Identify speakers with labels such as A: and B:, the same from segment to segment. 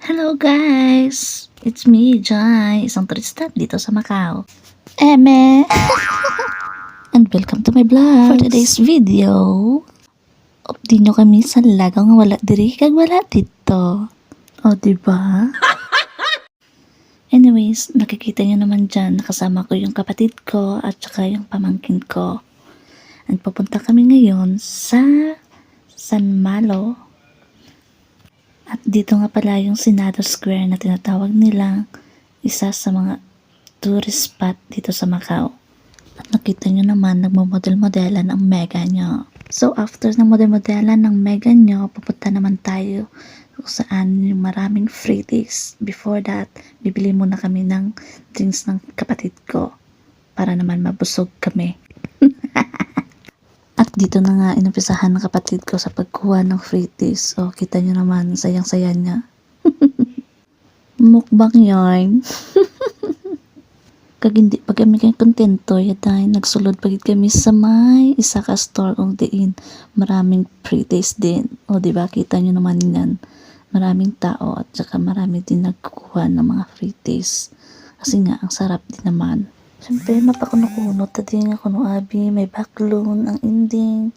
A: Hello guys! It's me, Jai, isang turista dito sa Macau. Eme! And welcome to my vlog. For today's video, update nyo kami sa lagaw nga wala diri kag wala dito. O, diba? Anyways, nakikita nyo naman dyan, nakasama ko yung kapatid ko at saka yung pamangkin ko. And pupunta kami ngayon sa San Malo. At dito nga pala yung Senado Square na tinatawag nilang isa sa mga tourist spot dito sa Macau. At nakita nyo naman, nagmamodel-modelan ang mega nyo. So after ng model-modelan ng mega nyo, pupunta naman tayo kung saan yung maraming free days. Before that, bibili muna kami ng drinks ng kapatid ko para naman mabusog kami. At dito na nga inumpisahan ng kapatid ko sa pagkuha ng free days. So, kita nyo naman, sayang-saya niya. Mukbang yarn. Kag hindi pag kami kay kontento, yaday, nagsulod pagit kami sa may isa ka store kung diin. Maraming free days din. O, diba? Kita nyo naman yan. Maraming tao at saka marami din nagkukuha ng mga free days. Kasi nga, ang sarap din naman. Siyempre, mapakuno-kuno, tadi nga kuno abi, may backloan, ang ending.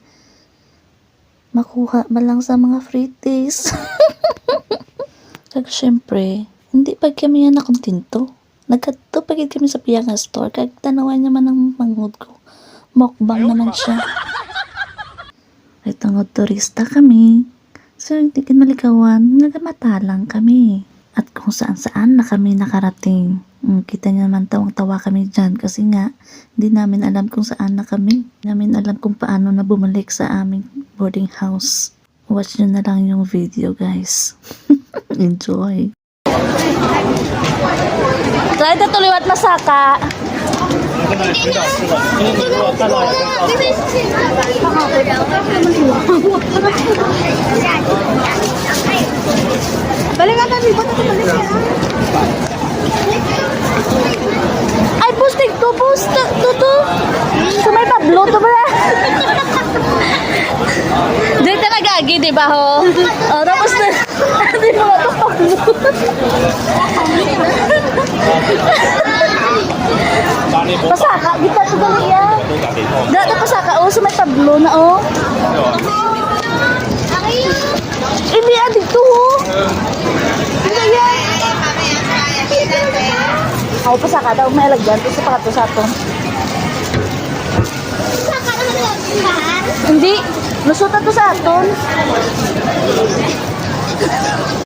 A: Makuha malang sa mga free days. Kag siyempre, hindi pag kami yan nakontinto. Nagkadto pagid kami sa piyanga store, kag tanawan naman ang mangod ko. Mukbang naman siya. Ay tungod turista kami. So, hindi kin malikawan, nagamata lang kami. At kung saan-saan na kami nakarating. Kita niyo naman tawang-tawa kami dyan kasi nga hindi namin alam kung saan na kami. Hindi namin alam kung paano na bumalik sa aming boarding house. Watch nyo na lang yung video guys. Enjoy! Try na tuliwat masaka.
B: Balik ka tayo, ba't ito balik ka?
A: Ay, bustig to, Sumay Pablo to ba? Di talaga agi, di ba ho? O, tapos na, di mo na to Pablo. Pasaka, di pa ito gali yan. Dito pasaka, o, sumay Pablo na, o. Hindi, dito, ho. Hindi yan. Ako pasaka daw, may alagyan. Ito sa pangatlo sa ato. Hindi, lusutan to sa aton.